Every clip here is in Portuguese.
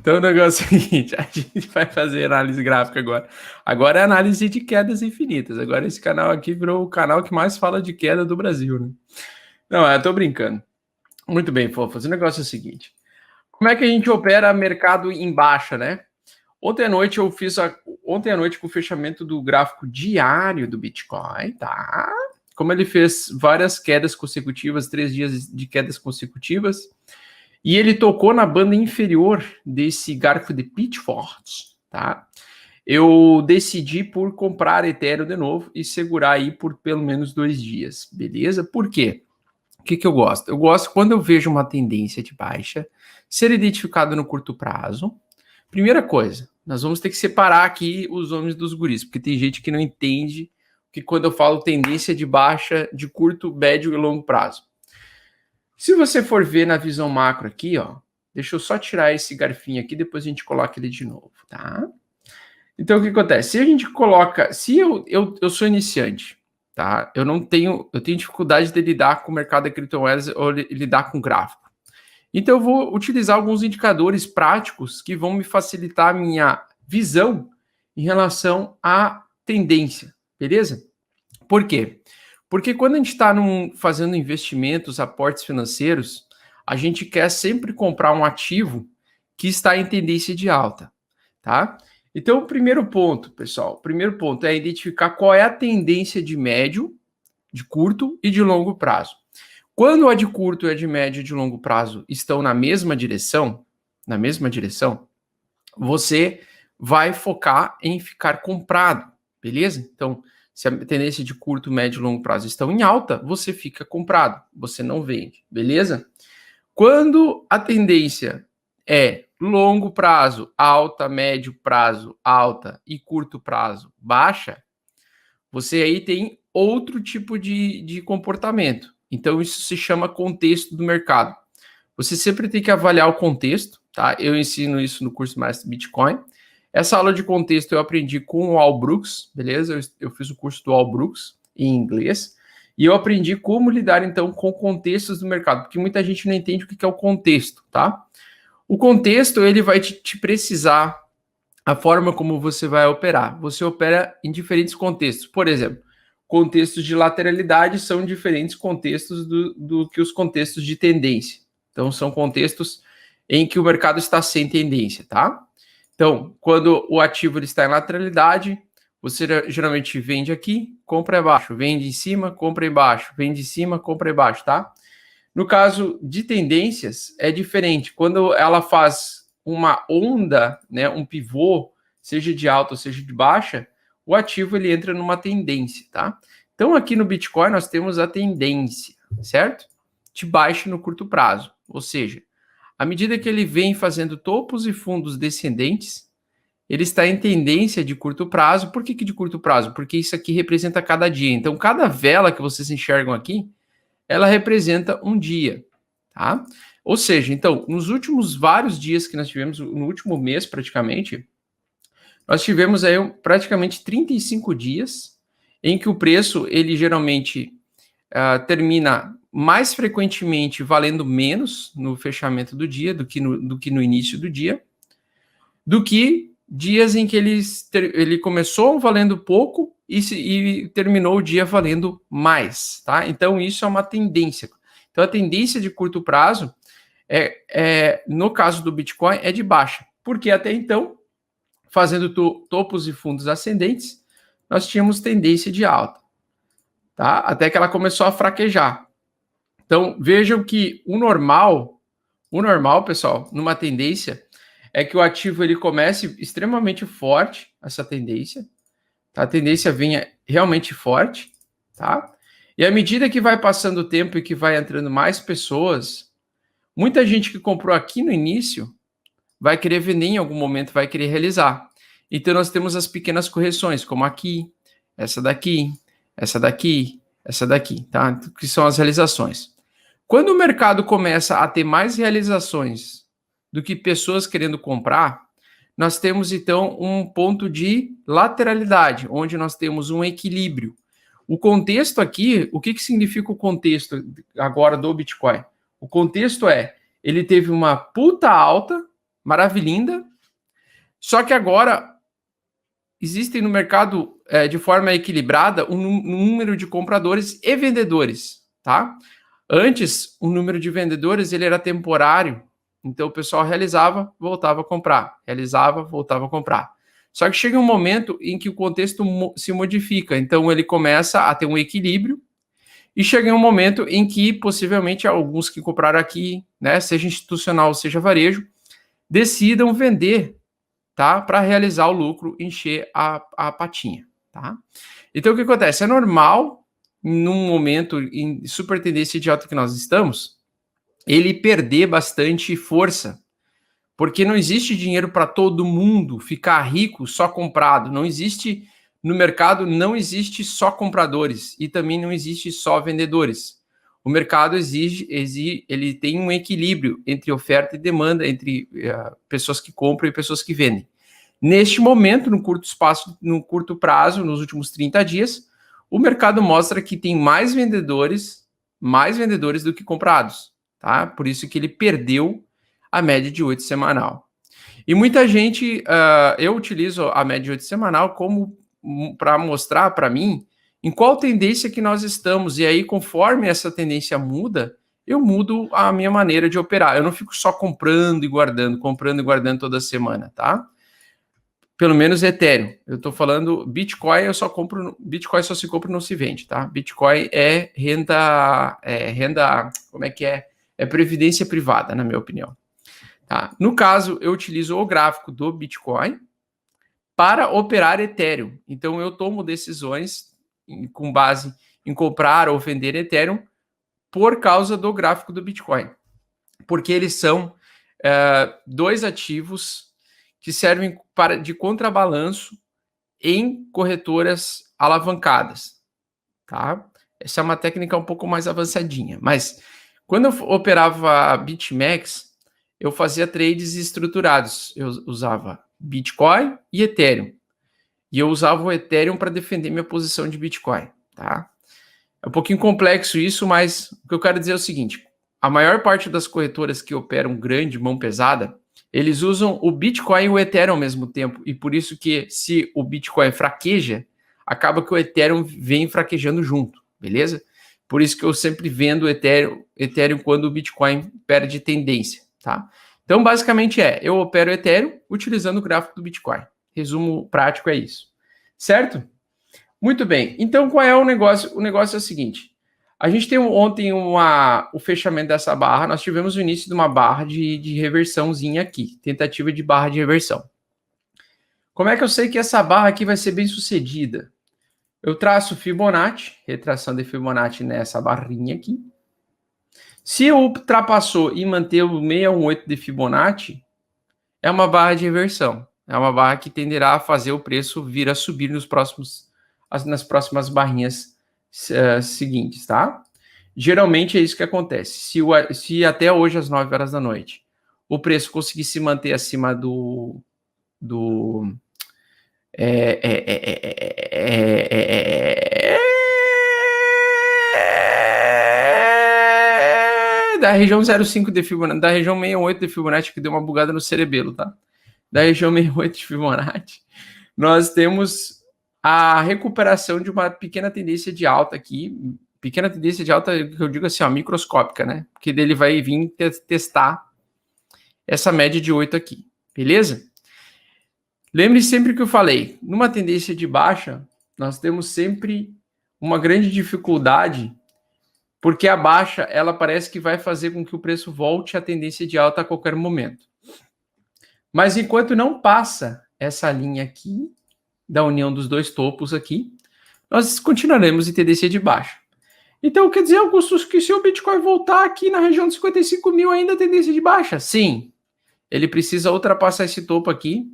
Então o negócio é o seguinte, a gente vai fazer análise gráfica agora. Agora é análise de quedas infinitas. Agora esse canal aqui virou o canal que mais fala de queda do Brasil, né? Não, eu tô brincando. Muito bem, fofos. O negócio é o seguinte. Como é que a gente opera mercado em baixa, né? Ontem à noite ontem à noite com o fechamento do gráfico diário do Bitcoin, tá? Como ele fez várias quedas consecutivas, 3 dias de quedas consecutivas, e ele tocou na banda inferior desse gráfico de Pitchforks, tá? Eu decidi por comprar Ethereum de novo e segurar aí por pelo menos 2 dias, beleza? Por quê? O que eu gosto? Eu gosto quando eu vejo uma tendência de baixa ser identificado no curto prazo. Primeira coisa, nós vamos ter que separar aqui os homens dos guris, porque tem gente que não entende que quando eu falo tendência de baixa de curto, médio e longo prazo. Se você for ver na visão macro aqui, ó, deixa eu só tirar esse garfinho aqui, depois a gente coloca ele de novo, tá? Então, o que acontece? Se a gente coloca... Se eu sou iniciante, tá? Eu tenho dificuldade de lidar com o mercado de criptomoedas ou lidar com gráfico. Então, eu vou utilizar alguns indicadores práticos que vão me facilitar a minha visão em relação à tendência, beleza? Por quê? Porque quando a gente está fazendo investimentos, aportes financeiros, a gente quer sempre comprar um ativo que está em tendência de alta, tá? Então, o primeiro ponto, pessoal, é identificar qual é a tendência de médio, de curto e de longo prazo. Quando a de curto e a de médio e de longo prazo estão na mesma direção, você vai focar em ficar comprado, beleza? Então, se a tendência de curto, médio e longo prazo estão em alta, você fica comprado, você não vende, beleza? Quando a tendência é longo prazo, alta, médio prazo, alta e curto prazo, baixa, você aí tem outro tipo de comportamento. Então, isso se chama contexto do mercado. Você sempre tem que avaliar o contexto, tá? Eu ensino isso no curso Mestre Bitcoin. Essa aula de contexto eu aprendi com o Al Brooks, beleza? Eu fiz o curso do Al Brooks em inglês. E eu aprendi como lidar, então, com contextos do mercado, porque muita gente não entende o que é o contexto, tá? O contexto, ele vai te precisar a forma como você vai operar. Você opera em diferentes contextos. Por exemplo, contextos de lateralidade são diferentes contextos do que os contextos de tendência. Então, são contextos em que o mercado está sem tendência, tá? Então, quando o ativo ele está em lateralidade, você geralmente vende aqui, compra embaixo, vende em cima, compra embaixo, vende em cima, compra embaixo, tá? No caso de tendências, é diferente. Quando ela faz uma onda, né, um pivô, seja de alta ou seja de baixa, o ativo ele entra numa tendência, tá? Então aqui no Bitcoin nós temos a tendência, certo? De baixa no curto prazo, ou seja, à medida que ele vem fazendo topos e fundos descendentes, ele está em tendência de curto prazo. Por que de curto prazo? Porque isso aqui representa cada dia. Então cada vela que vocês enxergam aqui, ela representa um dia, tá? Ou seja, então, nos últimos vários dias que nós tivemos, no último mês praticamente, nós tivemos aí praticamente 35 dias em que o preço, ele geralmente termina mais frequentemente valendo menos no fechamento do dia do que no início do dia, do que dias em que ele começou valendo pouco e terminou o dia valendo mais, tá? Então, isso é uma tendência. Então, a tendência de curto prazo, no caso do Bitcoin, é de baixa. Porque até então, fazendo topos e fundos ascendentes, nós tínhamos tendência de alta, tá? Até que ela começou a fraquejar. Então, vejam que o normal, pessoal, numa tendência, é que o ativo ele comece extremamente forte, essa tendência, tá? A tendência venha realmente forte, tá? E à medida que vai passando o tempo e que vai entrando mais pessoas, muita gente que comprou aqui no início vai querer vender em algum momento, vai querer realizar. Então nós temos as pequenas correções, como aqui, essa daqui, essa daqui, essa daqui, tá? Que são as realizações. Quando o mercado começa a ter mais realizações do que pessoas querendo comprar, nós temos então um ponto de lateralidade, onde nós temos um equilíbrio. O contexto aqui, o que significa o contexto agora do Bitcoin? O contexto ele teve uma puta alta maravilhinda. Só que agora existem no mercado de forma equilibrada um número de compradores e vendedores, tá? Antes, o número de vendedores ele era temporário, então o pessoal realizava, voltava a comprar, realizava, voltava a comprar. Só que chega um momento em que o contexto se modifica, então ele começa a ter um equilíbrio e chega um momento em que possivelmente alguns que compraram aqui, né, seja institucional, seja varejo, decidam vender, tá, para realizar o lucro, encher a patinha, tá? Então o que acontece? É normal num momento em super tendência de alta que nós estamos, ele perder bastante força, porque não existe dinheiro para todo mundo ficar rico só comprado, não existe no mercado, não existe só compradores e também não existe só vendedores. O mercado ele tem um equilíbrio entre oferta e demanda, entre pessoas que compram e pessoas que vendem. Neste momento, no curto prazo, nos últimos 30 dias, o mercado mostra que tem mais vendedores do que comprados, tá? Por isso que ele perdeu a média de 8 semanal. E muita gente, eu utilizo a média de 8 semanal como para mostrar para mim em qual tendência que nós estamos. E aí, conforme essa tendência muda, eu mudo a minha maneira de operar. Eu não fico só comprando e guardando toda semana, tá? Pelo menos Ethereum. Eu estou falando Bitcoin, eu só compro. Bitcoin só se compra e não se vende, tá? Bitcoin é renda, como é que é? É previdência privada, na minha opinião. Tá? No caso, eu utilizo o gráfico do Bitcoin para operar Ethereum. Então, eu tomo decisões com base em comprar ou vender Ethereum por causa do gráfico do Bitcoin. Porque eles são dois ativos que servem de contrabalanço em corretoras alavancadas, tá? Essa é uma técnica um pouco mais avançadinha, mas quando eu operava BitMEX, eu fazia trades estruturados, eu usava Bitcoin e Ethereum, e eu usava o Ethereum para defender minha posição de Bitcoin, tá? É um pouquinho complexo isso, mas o que eu quero dizer é o seguinte, a maior parte das corretoras que operam grande, mão pesada, eles usam o Bitcoin e o Ethereum ao mesmo tempo, e por isso que se o Bitcoin fraqueja, acaba que o Ethereum vem fraquejando junto, beleza? Por isso que eu sempre vendo o Ethereum quando o Bitcoin perde tendência, tá? Então, basicamente eu opero o Ethereum utilizando o gráfico do Bitcoin. Resumo prático é isso, certo? Muito bem, então qual é o negócio? O negócio é o seguinte, a gente tem ontem o fechamento dessa barra, nós tivemos o início de uma barra de reversãozinha aqui, tentativa de barra de reversão. Como é que eu sei que essa barra aqui vai ser bem sucedida? Eu traço Fibonacci, retração de Fibonacci nessa barrinha aqui. Se ultrapassou e manteve o 618 de Fibonacci, é uma barra de reversão. É uma barra que tenderá a fazer o preço vir a subir nas próximas barrinhas seguintes, tá? Geralmente é isso que acontece. Se até hoje, às 9 horas da noite, o preço conseguir se manter acima da região 0,5 de Fibonacci, da região 68 de Fibonacci, que deu uma bugada no cerebelo, tá? Da região 68 de Fibonacci, nós temos a recuperação de uma pequena tendência de alta aqui, pequena tendência de alta, que eu digo assim, ó, microscópica, né? Porque dele vai vir testar essa média de 8 aqui, beleza? Lembre sempre que eu falei, numa tendência de baixa, nós temos sempre uma grande dificuldade, porque a baixa, ela parece que vai fazer com que o preço volte à tendência de alta a qualquer momento. Mas enquanto não passa essa linha aqui, da união dos dois topos aqui, nós continuaremos em tendência de baixa. Então, quer dizer, Augusto, que se o Bitcoin voltar aqui na região de 55 mil, ainda tendência de baixa? Sim. Ele precisa ultrapassar esse topo aqui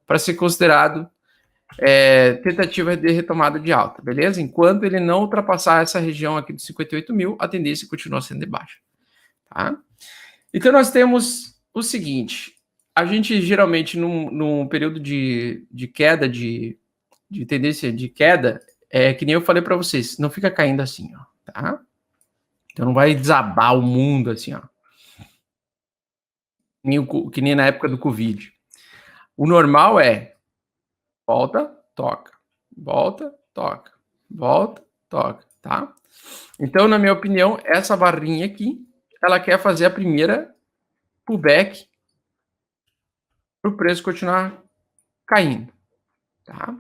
para ser considerado tentativa de retomada de alta, beleza? Enquanto ele não ultrapassar essa região aqui de 58 mil, a tendência continua sendo de baixa, tá? Então, nós temos o seguinte, a gente geralmente, num período de queda, de tendência de queda, que nem eu falei para vocês, não fica caindo assim, ó, tá? Então não vai desabar o mundo assim, ó. que nem na época do Covid. O normal é volta, toca, volta, toca, volta, toca, tá? Então, na minha opinião, essa barrinha aqui, ela quer fazer a primeira pullback para o preço continuar caindo, tá?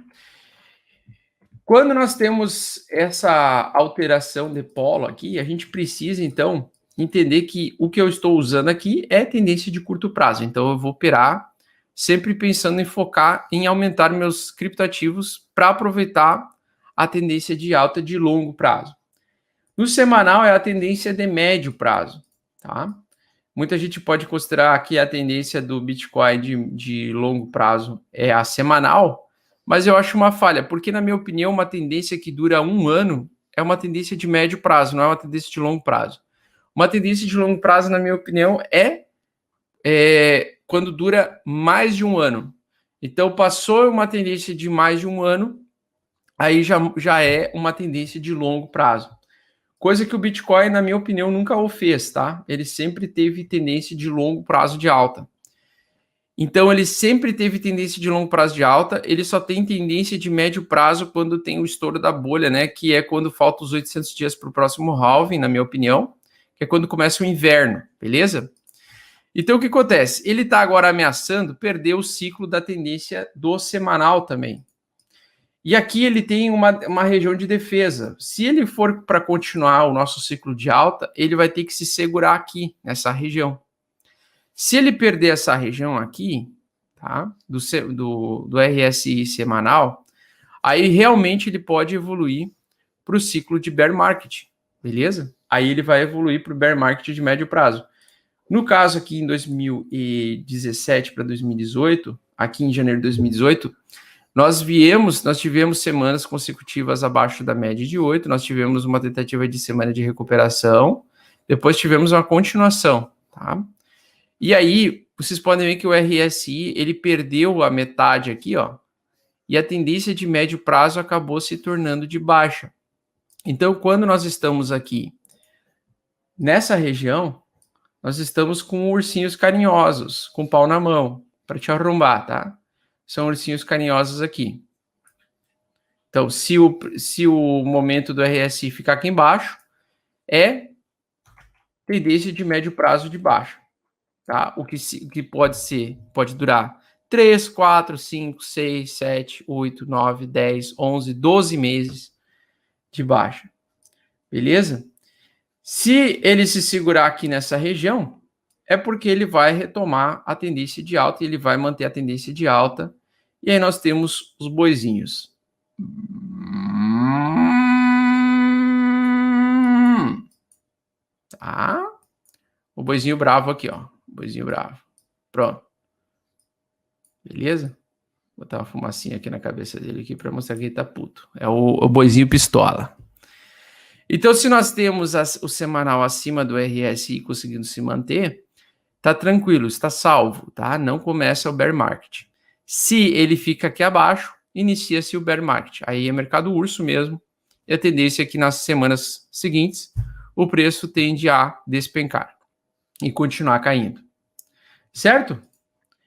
Quando nós temos essa alteração de polo aqui, a gente precisa, então, entender que o que eu estou usando aqui é tendência de curto prazo. Então, eu vou operar sempre pensando em focar em aumentar meus criptoativos para aproveitar a tendência de alta de longo prazo. No semanal é a tendência de médio prazo, tá? Muita gente pode considerar que a tendência do Bitcoin de longo prazo é a semanal, mas eu acho uma falha, porque, na minha opinião, uma tendência que dura um ano é uma tendência de médio prazo, não é uma tendência de longo prazo. Uma tendência de longo prazo, na minha opinião, é quando dura mais de um ano. Então, passou uma tendência de mais de um ano, aí já é uma tendência de longo prazo. Coisa que o Bitcoin, na minha opinião, nunca o fez, tá? Ele sempre teve tendência de longo prazo de alta. Então, ele sempre teve tendência de longo prazo de alta, ele só tem tendência de médio prazo quando tem o estouro da bolha, né? Que é quando faltam os 800 dias para o próximo halving, na minha opinião, que é quando começa o inverno, beleza? Então, o que acontece? Ele está agora ameaçando perder o ciclo da tendência do semanal também. E aqui ele tem uma região de defesa. Se ele for para continuar o nosso ciclo de alta, ele vai ter que se segurar aqui, nessa região. Se ele perder essa região aqui, tá, do RSI semanal, aí realmente ele pode evoluir para o ciclo de bear market, beleza? Aí ele vai evoluir para o bear market de médio prazo. No caso aqui em 2017 para 2018, aqui em janeiro de 2018, nós tivemos semanas consecutivas abaixo da média de 8, nós tivemos uma tentativa de semana de recuperação, depois tivemos uma continuação, tá? E aí, vocês podem ver que o RSI, ele perdeu a metade aqui, ó, e a tendência de médio prazo acabou se tornando de baixa. Então, quando nós estamos aqui nessa região, nós estamos com ursinhos carinhosos, com pau na mão, para te arrombar, tá? São ursinhos carinhosos aqui. Então, se o momento do RSI ficar aqui embaixo, é tendência de médio prazo de baixa. Tá? O que pode durar 3, 4, 5, 6, 7, 8, 9, 10, 11, 12 meses de baixa. Beleza? Se ele se segurar aqui nessa região, é porque ele vai retomar a tendência de alta e ele vai manter a tendência de alta. E aí nós temos os boizinhos. Tá? O boizinho bravo aqui, ó. Boizinho bravo. Pronto. Beleza? Vou botar uma fumacinha aqui na cabeça dele aqui para mostrar que ele tá puto. É o boizinho pistola. Então, se nós temos o semanal acima do RSI conseguindo se manter, tá tranquilo, está salvo, tá? Não começa o bear market. Se ele fica aqui abaixo, inicia-se o bear market. Aí é mercado urso mesmo. E a tendência é que nas semanas seguintes o preço tende a despencar e continuar caindo. Certo?